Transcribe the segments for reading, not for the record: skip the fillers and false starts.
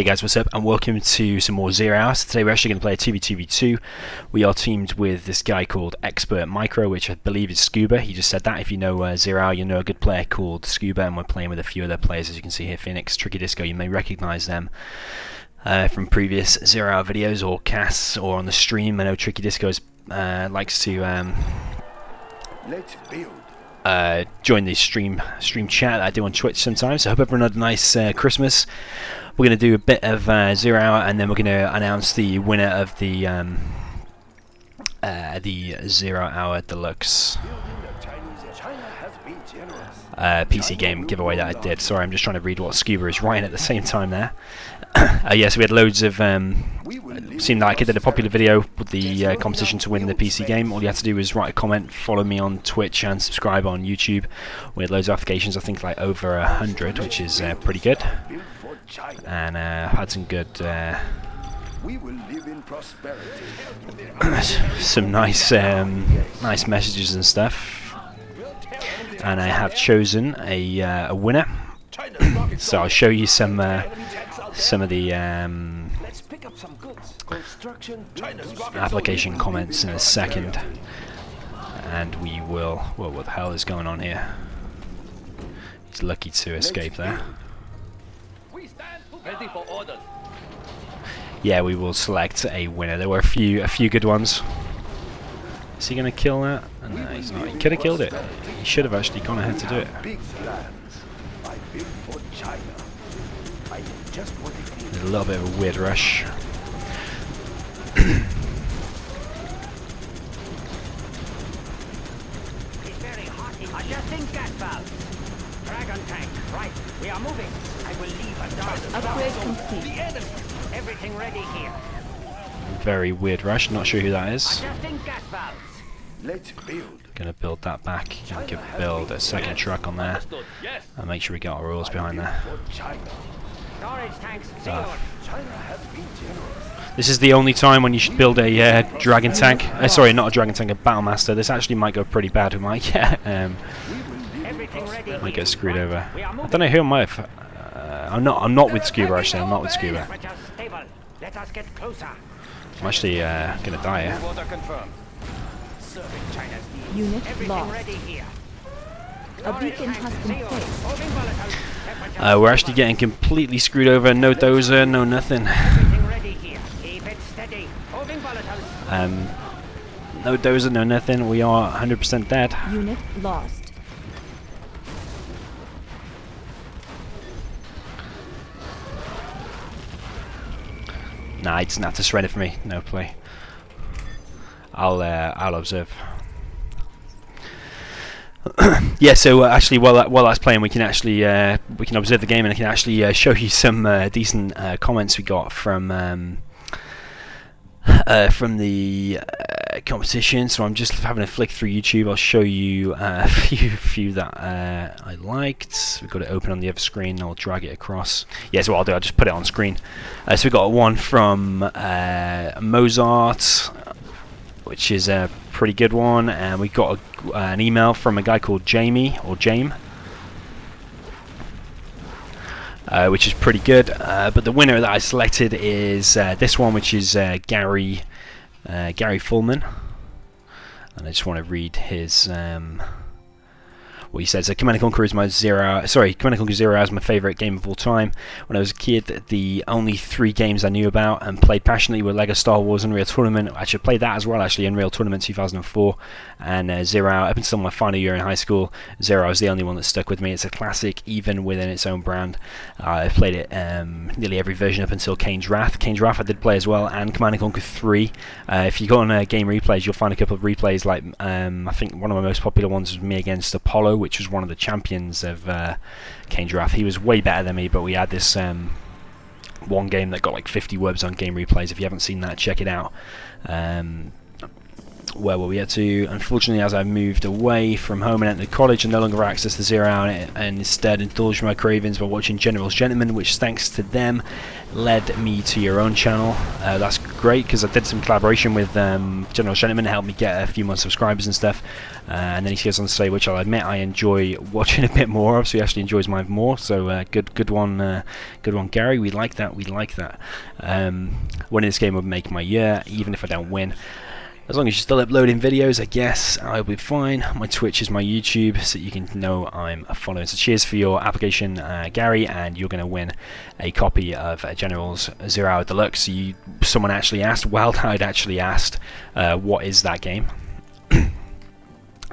Hey guys, what's up, and welcome to some more Zero Hour. So today we're actually going to play a 2v2v2. We are teamed with this guy called Expert Micro, which I believe is Scuba. He just said that. If you know Zero Hour, you know a good player called Scuba, and we're playing with a few other players, as you can see here. Phoenix, Tricky Disco, you may recognize them from previous Zero Hour videos or casts or on the stream. I know Tricky Disco likes to Let's build. join the stream chat that I do on Twitch sometimes. So I hope everyone had a nice Christmas. We're going to do a bit of Zero Hour, and then we're going to announce the winner of the Zero Hour Deluxe PC game giveaway that I did. Sorry, I'm just trying to read what Scuba is writing at the same time there. Yes, we had loads of... seemed like I did a popular video with the competition to win the PC game. All you had to do was write a comment, follow me on Twitch, and subscribe on YouTube. We had loads of applications, I think like over 100, which is pretty good. And had some good... We will live in prosperity. some nice messages and stuff. And I have chosen a winner. So I'll show you some of the application comments in a second, and we will... Whoa, what the hell is going on here? He's lucky to escape there. Yeah, we will select a winner. There were a few good ones. Is he going to kill that? No, he's not. He could have killed it. He should have actually gone ahead to do it. There's a little bit of a weird rush. Dragon tank, right. We are moving. I will leave a dart. Upgrade complete. Everything ready here. Very weird rush. Not sure who that is. Adjusting gas valves. Let's build. Gonna build that back and build a second truck on there, and make sure we get our rules behind there. Storage tanks sealed. This is the only time when you should build a dragon tank. Sorry, not a dragon tank, a battle master. This actually might go pretty bad. We might get might get screwed over. I don't know who I might have. I'm not with Scuba actually. I'm not with Scuba. Let us get closer. I'm actually gonna die here. Unit lost. A beacon has been placed. We're actually getting completely screwed over. No dozer, no nothing. No dozer, no nothing. We are 100% dead. Unit lost. Nah, he doesn't have to surrender for me. No play. I'll observe. Yeah, so actually, while that's playing, we can actually observe the game, and I can actually show you some decent comments we got from the competition. So I'm just having a flick through YouTube. I'll show you a few that I liked. We've got it open on the other screen. I'll drag it across. Yeah, so what I'll do, I'll just put it on screen. So we got one from Mozart, which is a pretty good one, and we got an email from a guy called Jamie or Jame, which is pretty good. But the winner that I selected is this one, which is Gary Fullman, and I just want to read his what he says. Command & Conquer is my Command & Conquer Zero Hour is my favourite game of all time. When I was a kid, the only 3 games I knew about and played passionately were LEGO Star Wars, Unreal Tournament. I should play that as well, actually, Unreal Tournament 2004, and Zero Hour. Up until my final year in high school, Zero Hour was the only one that stuck with me. It's a classic, even within its own brand. I've played it nearly every version up until Kane's Wrath. Kane's Wrath I did play as well, and Command & Conquer 3. If you go on game replays, you'll find a couple of replays, like I think one of my most popular ones was me against Apollo, which was one of the champions of Kane's Wrath. He was way better than me, but we had this one game that got like 50 webs on game replays. If you haven't seen that, check it out. Where were we at to? Unfortunately, as I moved away from home and entered college, I no longer have access to Zero Hour, and instead indulged my cravings by watching General's Gentlemen, which, thanks to them, led me to your own channel. That's great because I did some collaboration with General Shenneman, helped me get a few more subscribers and stuff. And then he goes on to say, which I'll admit I enjoy watching a bit more of, so he actually enjoys mine more. So good one, Gary. We like that. We like that. Winning this game would make my year, even if I don't win. As long as you're still uploading videos, I guess I'll be fine. My Twitch is my YouTube, so you can know I'm following. So cheers for your application, Gary, and you're going to win a copy of General's Zero Hour Deluxe. Someone actually asked, Wildhide actually asked, what is that game?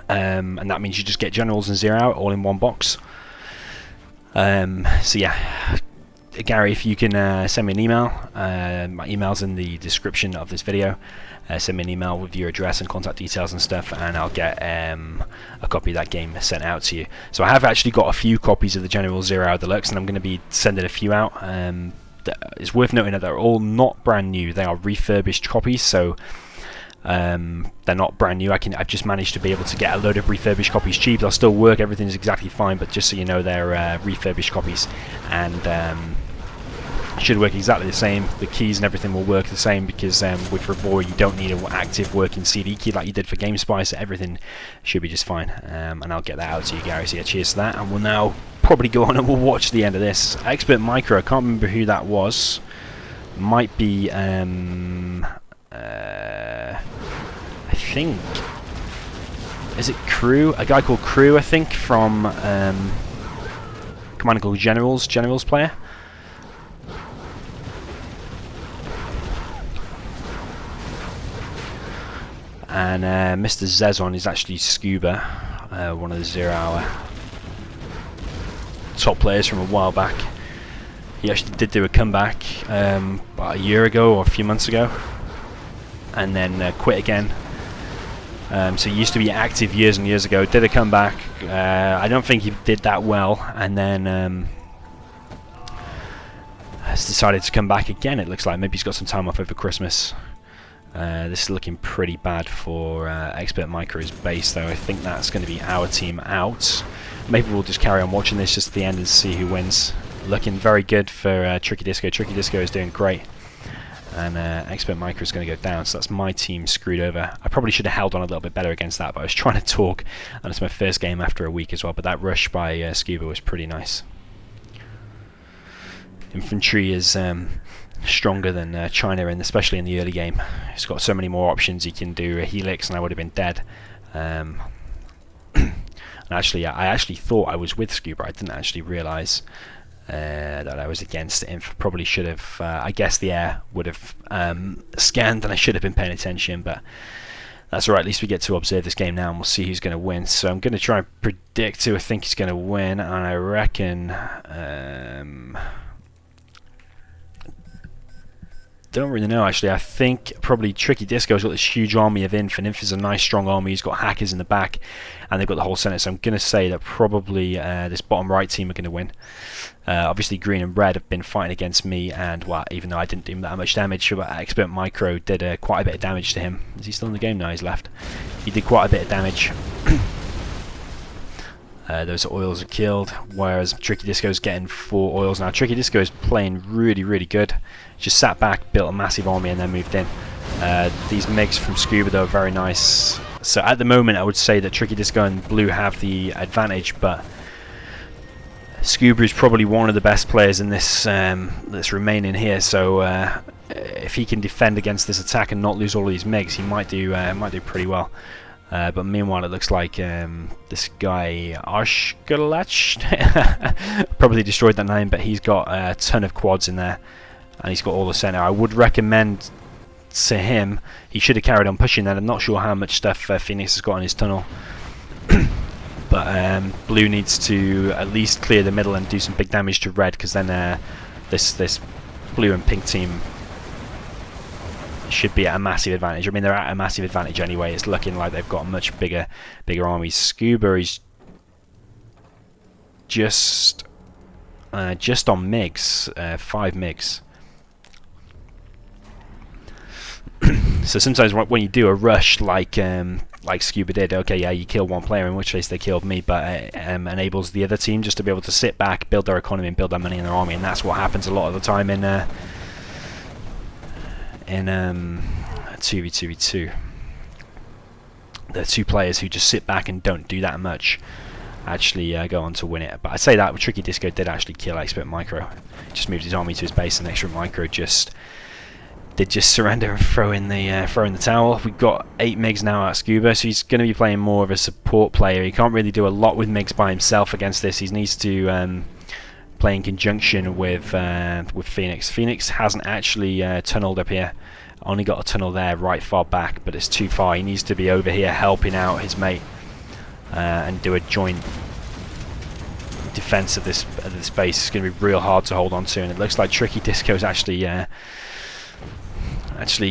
And that means you just get Generals and Zero Hour all in one box. So yeah, Gary, if you can send me an email, my email's in the description of this video. Send me an email with your address and contact details and stuff, and I'll get a copy of that game sent out to you. So I have actually got a few copies of the General Zero Hour Deluxe, and I'm going to be sending a few out. It's worth noting that they're all not brand new. They are refurbished copies, so they're not brand new. I've just managed to be able to get a load of refurbished copies cheap. They'll still work, everything's exactly fine, but just so you know, they're refurbished copies, and should work exactly the same. The keys and everything will work the same, because with Revore you don't need an active working CD key like you did for GameSpy, so everything should be just fine. And I'll get that out to you, Gary. So yeah, cheers to that, and we'll now probably go on and we'll watch the end of this. Expert Micro, I can't remember who that was. Might be I think, is it Crew? A guy called Crew, I think, from Command & Conquer Generals player. And Mr. Zezon is actually Scuba, one of the Zero Hour top players from a while back. He actually did do a comeback about a year ago or a few months ago, and then quit again. So he used to be active years and years ago, did a comeback. I don't think he did that well, and then has decided to come back again. It looks like maybe he's got some time off over Christmas. This is looking pretty bad for Expert Micro's base, though. I think that's going to be our team out. Maybe we'll just carry on watching this just at the end and see who wins. Looking very good for Tricky Disco. Tricky Disco is doing great, and Expert Micro is going to go down, so that's my team screwed over. I probably should have held on a little bit better against that, but I was trying to talk, and it's my first game after a week as well, but that rush by Scuba was pretty nice. Infantry is stronger than China, and especially in the early game. He's got so many more options. He can do a Helix, and I would have been dead. And actually, I actually thought I was with Scuba. I didn't actually realise that I was against Inf. Probably should have. I guess the air would have scanned, and I should have been paying attention. But that's alright. At least we get to observe this game now, and we'll see who's going to win. So I'm going to try and predict who I think is going to win, and I reckon. Don't really know, actually. I think probably Tricky Disco's got this huge army of Inf, and Inf is a nice strong army. He's got hackers in the back, and they've got the whole Senate, so I'm going to say that probably this bottom right team are going to win. Obviously green and red have been fighting against me, and well, even though I didn't do him that much damage, but Expert Micro did quite a bit of damage to him. Is he still in the game? No, he's left. He did quite a bit of damage. Those oils are killed, whereas Tricky Disco's getting 4 oils now. Tricky Disco is playing really, really good. Just sat back, built a massive army, and then moved in. These MiGs from Scuba, though, are very nice. So at the moment, I would say that Tricky Disco and Blue have the advantage, but Scuba is probably one of the best players in this that's remaining here. So if he can defend against this attack and not lose all of these MiGs, he might do pretty well. But meanwhile, it looks like this guy Ashgalach probably destroyed that name, but he's got a ton of quads in there, and he's got all the center. I would recommend to him, he should have carried on pushing that. I'm not sure how much stuff Phoenix has got in his tunnel, but Blue needs to at least clear the middle and do some big damage to red, because then this blue and pink team should be at a massive advantage. I mean, they're at a massive advantage anyway. It's looking like they've got much bigger armies. Scuba is just on MiGs, 5 MiGs. So sometimes when you do a rush like Scuba did, okay, yeah, you kill one player, in which case they killed me, but it enables the other team just to be able to sit back, build their economy, and build their money in their army, and that's what happens a lot of the time in in 2v2v2. The two players who just sit back and don't do that much actually go on to win it. But I say that Tricky Disco did actually kill Expert Micro. He just moved his army to his base, and Expert Micro did just surrender and throw in the towel. We've got 8 MiGs now at Scuba, so he's going to be playing more of a support player. He can't really do a lot with MiGs by himself against this. He needs to play in conjunction with Phoenix. Phoenix hasn't actually tunneled up here. Only got a tunnel there right far back, but it's too far. He needs to be over here helping out his mate and do a joint defense of this base. It's going to be real hard to hold on to, and it looks like Tricky Disco is actually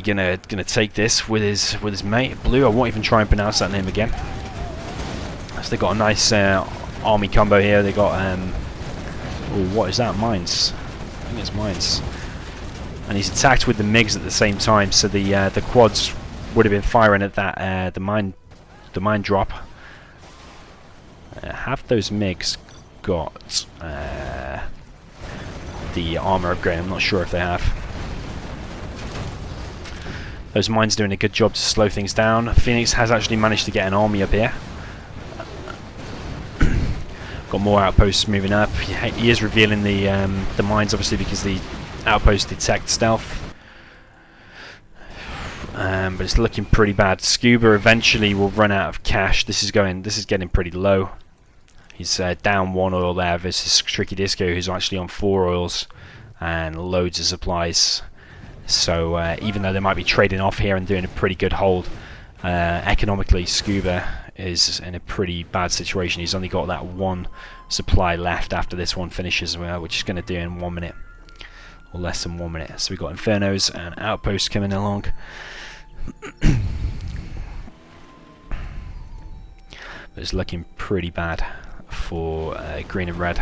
gonna take this with his mate Blue. I won't even try and pronounce that name again. So they got a nice army combo here. They got oh, what is that? Mines. I think it's mines. And he's attacked with the MiGs at the same time, so the quads would have been firing at that the mine drop. Have those MiGs got the armor upgrade? I'm not sure if they have. Those mines doing a good job to slow things down. Phoenix has actually managed to get an army up here. Got more outposts moving up. He is revealing the mines, obviously, because the outposts detect stealth. But it's looking pretty bad. Scuba eventually will run out of cash. This is getting pretty low. He's down 1 oil there versus Tricky Disco, who's actually on 4 oils and loads of supplies. So even though they might be trading off here and doing a pretty good hold, economically Scuba is in a pretty bad situation. He's only got that 1 supply left after this one finishes, which he's going to do in 1 minute, or less than 1 minute. So we've got Infernos and Outposts coming along. But it's looking pretty bad for green and red.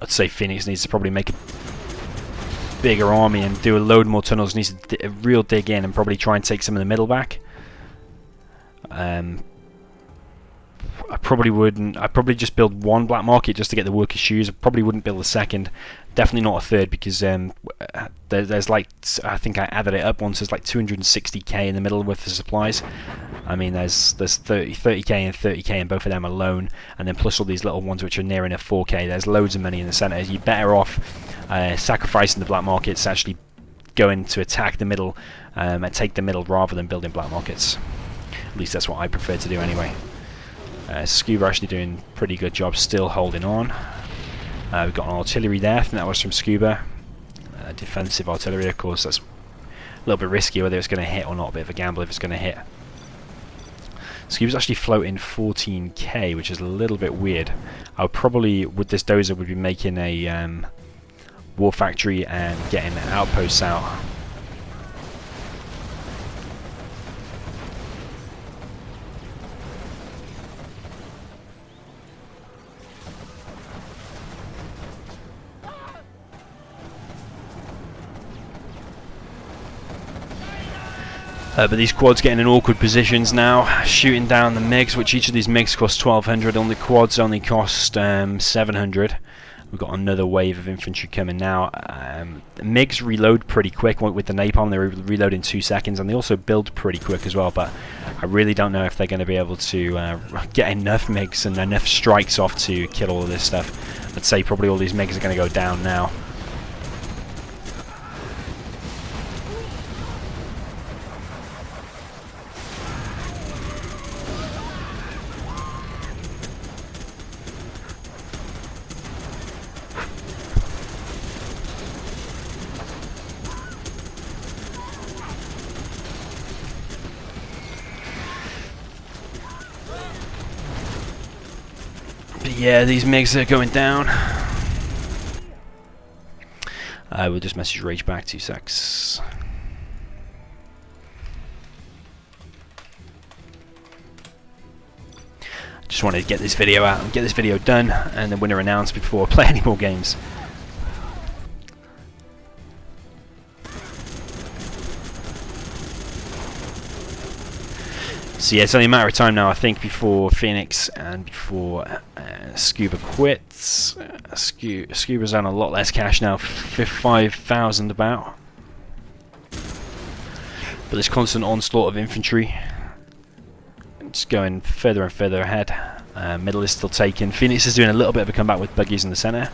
I'd say Phoenix needs to probably make a bigger army and do a load more tunnels. Needs to real dig in and probably try and take some of the middle back. I probably wouldn't. I'd probably just build 1 black market just to get the workers' shoes. I probably wouldn't build a second. Definitely not a third, because there's like, I think I added it up once, there's like 260k in the middle with the supplies. I mean, there's 30k and 30k in both of them alone, and then plus all these little ones which are nearing a 4k. There's loads of money in the center. You're better off sacrificing the black markets, actually going to attack the middle and take the middle rather than building black markets. At least that's what I prefer to do anyway. Scuba actually doing a pretty good job, still holding on. We've got an artillery there. I think that was from Scuba. Defensive artillery, of course. That's a little bit risky whether it's going to hit or not. A bit of a gamble if it's going to hit. Scuba's actually floating 14k, which is a little bit weird. I would probably, with this dozer, would be making a war factory and getting outposts out. But these quads getting in awkward positions now, shooting down the MiGs, which each of these MiGs cost 1200, on the quads only cost 700. We've got another wave of infantry coming now. The MiGs reload pretty quick with the napalm. They reload in 2 seconds, and they also build pretty quick as well, but I really don't know if they're going to be able to get enough MiGs and enough strikes off to kill all of this stuff. I'd say probably all these MiGs are going to go down now. Yeah, these MiGs are going down. We'll just message Rage back 2 secs. Just wanted to get this video out and get this video done and the winner announced before I play any more games. So yeah, it's only a matter of time now, I think, before Phoenix and before Scuba quits. Scuba's on a lot less cash now, 5,000 about. But this constant onslaught of infantry, just going further and further ahead. Middle is still taken. Phoenix is doing a little bit of a comeback with buggies in the centre.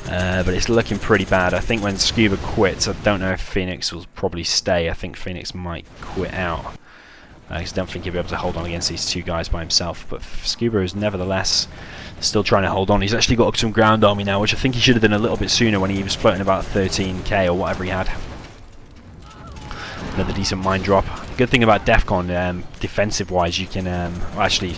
But it's looking pretty bad. I think when Scuba quits, I don't know if Phoenix will probably stay. I think Phoenix might quit out. I don't think he'll be able to hold on against these two guys by himself. But Scuba is nevertheless still trying to hold on. He's actually got some ground army now, which I think he should have done a little bit sooner when he was floating about 13k or whatever he had. Another decent mine drop. Good thing about DEFCON, defensive-wise, you can well, actually,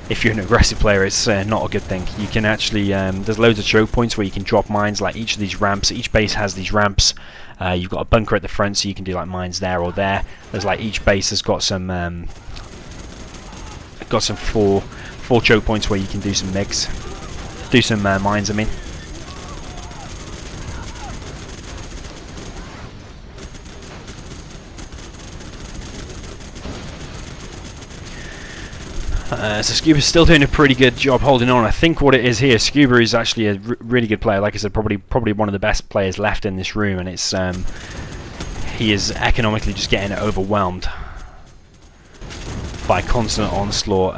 if you're an aggressive player, it's not a good thing. You can actually, there's loads of choke points where you can drop mines, like each of these ramps. Each base has these ramps. You've got a bunker at the front, so you can do like mines there or there. There's like each base has got some four choke points where you can do some MiGs, do some mines. I mean. So Scuba's still doing a pretty good job holding on. I think what it is here, Scuba is actually a really good player. Like I said, probably one of the best players left in this room, and it's he is economically just getting overwhelmed by constant onslaught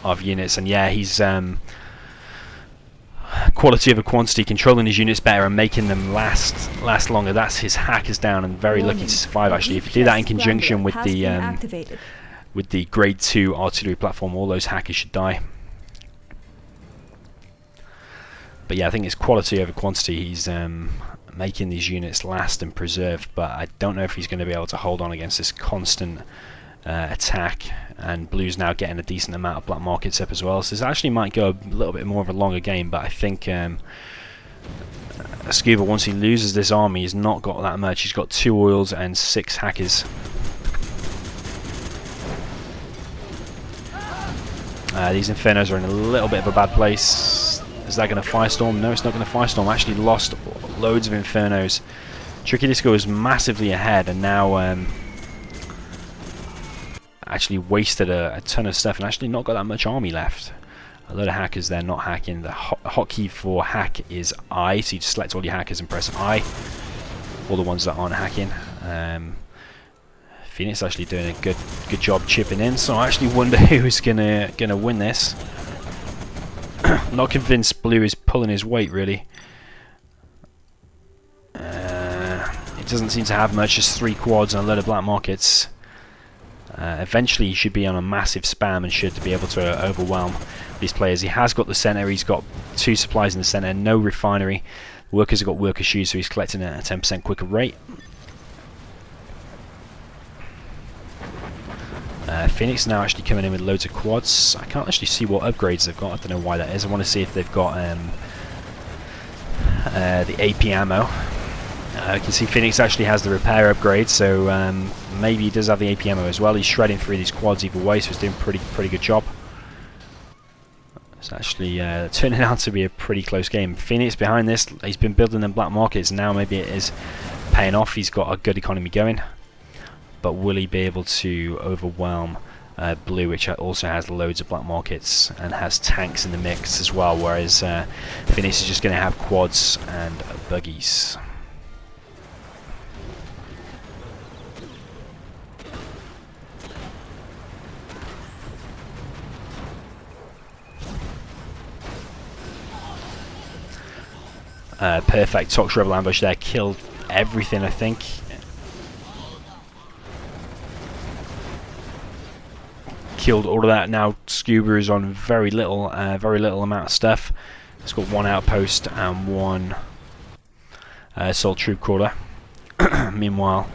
of units. And yeah, he's quality over quantity, controlling his units better and making them last longer. That's his hackers down and very lucky to survive. Actually, if you do that in conjunction with the grade 2 artillery platform, all those hackers should die. But yeah, I think it's quality over quantity. He's making these units last and preserve, but I don't know if he's going to be able to hold on against this constant attack. And Blue's now getting a decent amount of black markets up as well, so this actually might go a little bit more of a longer game. But I think Scuba, once he loses this army, he's not got that much. He's got 2 oils and 6 hackers. These Infernos are in a little bit of a bad place. Is that going to firestorm? No, it's not going to firestorm. Actually lost loads of Infernos. Tricky Disco is massively ahead, and now actually wasted a ton of stuff and actually not got that much army left. A load of hackers there not hacking. The hotkey for hack is I, so you just select all your hackers and press I. All the ones that aren't hacking. Phoenix actually doing a good job chipping in, so I actually wonder who's gonna win this. Not convinced Blue is pulling his weight really. It doesn't seem to have much, just 3 quads and a load of black markets. Eventually he should be on a massive spam and should be able to overwhelm these players. He has got the center, he's got 2 supplies in the center, no refinery. Workers have got worker shoes, so he's collecting at a 10% quicker rate. Phoenix now actually coming in with loads of quads. I can't actually see what upgrades they've got. I don't know why that is. I want to see if they've got the AP ammo. You can see Phoenix actually has the repair upgrade, so maybe he does have the AP ammo as well. He's shredding through these quads either way, so he's doing pretty good job. It's actually turning out to be a pretty close game. Phoenix behind this, he's been building them black markets, and now maybe it is paying off. He's got a good economy going, but will he be able to overwhelm Blue, which also has loads of black markets and has tanks in the mix as well, whereas Phoenix is just going to have quads and buggies. Perfect Tox Rebel ambush there, killed everything I think. Killed all of that. Now Scuba is on very little amount of stuff. It's got 1 outpost and 1 assault troop crawler. Meanwhile,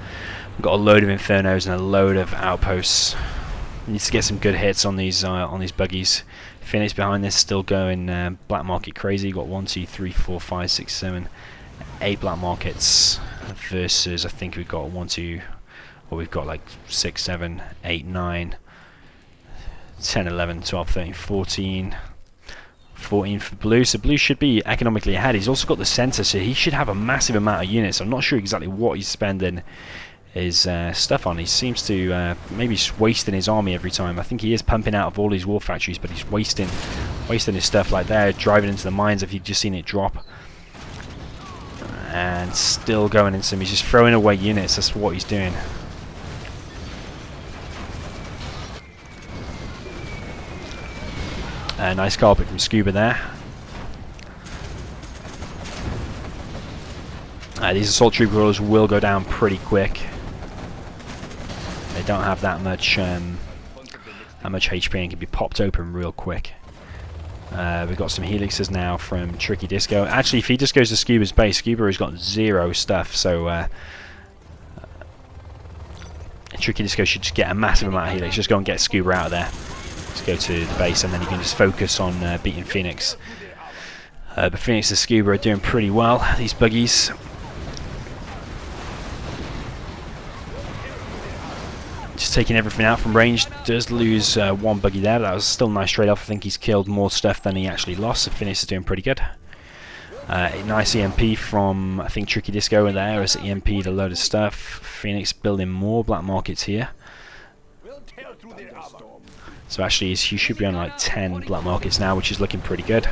we've got a load of Infernos and a load of outposts. Needs to get some good hits on these buggies. Phoenix behind this still going black market crazy. Got 1, 2, 3, 4, 5, 6, 7, 8 black markets versus I think we've got 1, 2, or we've got like 6, 7, 8, 9, 10, 11, 12, 13, 14 for Blue. So Blue should be economically ahead. He's also got the center, so he should have a massive amount of units. I'm not sure exactly what he's spending his stuff on. He seems to maybe just wasting his army every time. I think he is pumping out of all these war factories, but he's wasting his stuff like there, driving into the mines if you'd just seen it drop. And still going into them. He's just throwing away units. That's what he's doing. Nice carpet from Scuba there. These assault troop crawlers will go down pretty quick. They don't have that much HP and can be popped open real quick. We've got some helixes now from Tricky Disco. Actually, if he just goes to Scuba's base, Scuba has got 0 stuff, so Tricky Disco should just get a massive amount of helix. Just go and get Scuba out of there. Just go to the base, and then you can just focus on beating Phoenix. But Phoenix and Scuba are doing pretty well, these buggies. Just taking everything out from range. Does lose one buggy there, but that was still a nice trade-off. I think he's killed more stuff than he actually lost, so Phoenix is doing pretty good. A nice EMP from, I think, Tricky Disco in there as EMP'd a load of stuff. Phoenix building more black markets here. So actually he should be on like 10 black markets now, which is looking pretty good.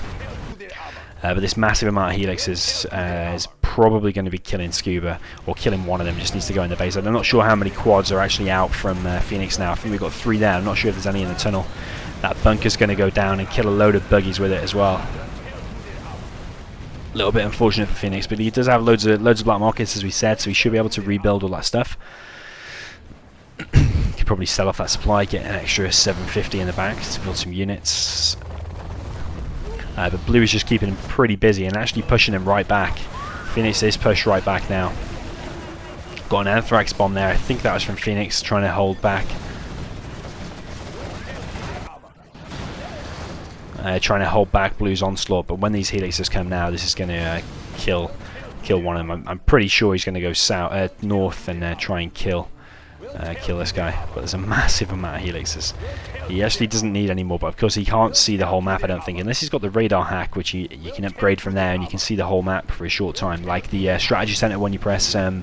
But this massive amount of helixes is probably going to be killing Scuba, or killing one of them. Just needs to go in the base. I'm not sure how many quads are actually out from Phoenix now. I think we've got 3 there. I'm not sure if there's any in the tunnel. That bunker's going to go down and kill a load of buggies with it as well. A little bit unfortunate for Phoenix, but he does have loads of black markets, as we said, so he should be able to rebuild all that stuff. Could probably sell off that supply, get an extra 750 in the back to build some units. But Blue is just keeping him pretty busy and actually pushing him right back. Phoenix is pushed right back now. Got an Anthrax bomb there. I think that was from Phoenix trying to hold back. Trying to hold back Blue's onslaught, but when these helixes come now, this is going to kill one of them. I'm pretty sure he's going to go south, north, and try and kill this guy. But there's a massive amount of helixes. He actually doesn't need any more, but of course he can't see the whole map, I don't think, unless he's got the radar hack, which you can upgrade from there, and you can see the whole map for a short time, like the strategy center when you press the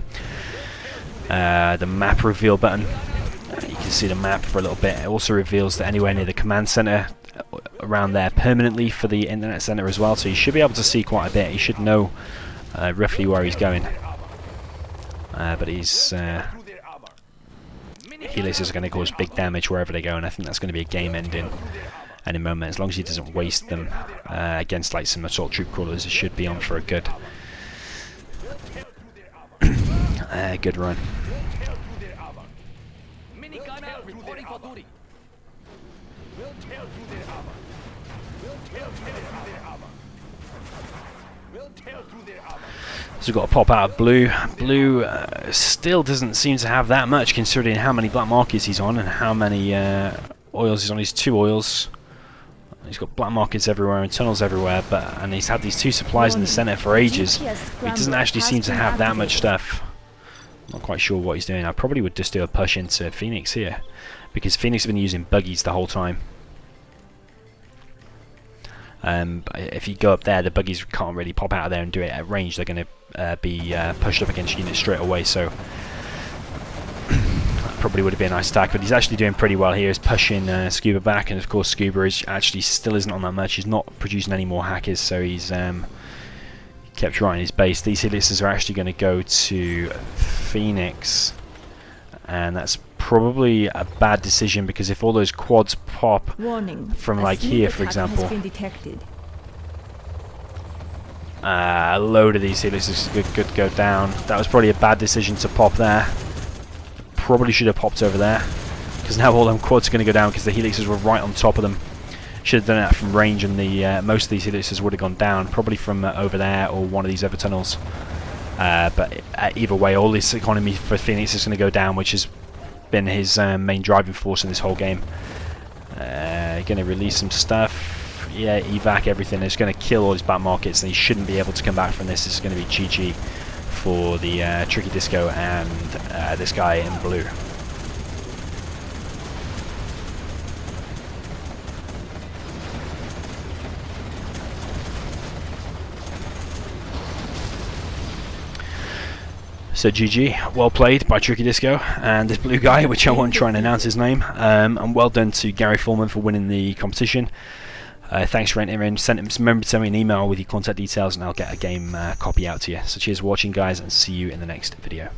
map reveal button. You can see the map for a little bit. It also reveals that anywhere near the command center around there permanently for the internet center as well, so you should be able to see quite a bit. You should know roughly where he's going, but he's helixes are going to cause big damage wherever they go, and I think that's going to be a game ending any moment. As long as he doesn't waste them against like some assault troop crawlers, it should be on for a good good run. So we've got a pop out of Blue. Blue still doesn't seem to have that much, considering how many black markets he's on and how many oils he's on. He's 2 oils. He's got black markets everywhere and tunnels everywhere, and he's had these 2 supplies in the center for ages. He doesn't actually seem to have that much stuff. Not quite sure what he's doing. I probably would just do a push into Phoenix here, because Phoenix has been using buggies the whole time. If you go up there, the buggies can't really pop out of there and do it at range. They're going to be pushed up against units straight away, so that probably would have been a nice attack. But he's actually doing pretty well here. He's pushing Scuba back, and of course Scuba is actually still isn't on that much. He's not producing any more hackers, so he's kept right in his base. These helixes are actually going to go to Phoenix, and that's probably a bad decision, because if all those quads pop from like here, for example, a load of these helixes could go down. That was probably a bad decision to pop there. Probably should have popped over there, because now all them quads are going to go down, because the helixes were right on top of them. Should have done that from range, and the most of these helixes would have gone down, probably from over there or one of these other tunnels. But either way, all this economy for Phoenix is going to go down, which has been his main driving force in this whole game. Going to release some stuff. Yeah, evac everything. It's going to kill all his back markets, and he shouldn't be able to come back from this. This is going to be GG for the Tricky Disco and this guy in blue. So GG, well played by Tricky Disco and this blue guy, which I won't try and announce his name. And well done to Gary Fullman for winning the competition. Thanks for entering. Remember to send me an email with your contact details and I'll get a game copy out to you. So cheers for watching, guys, and see you in the next video.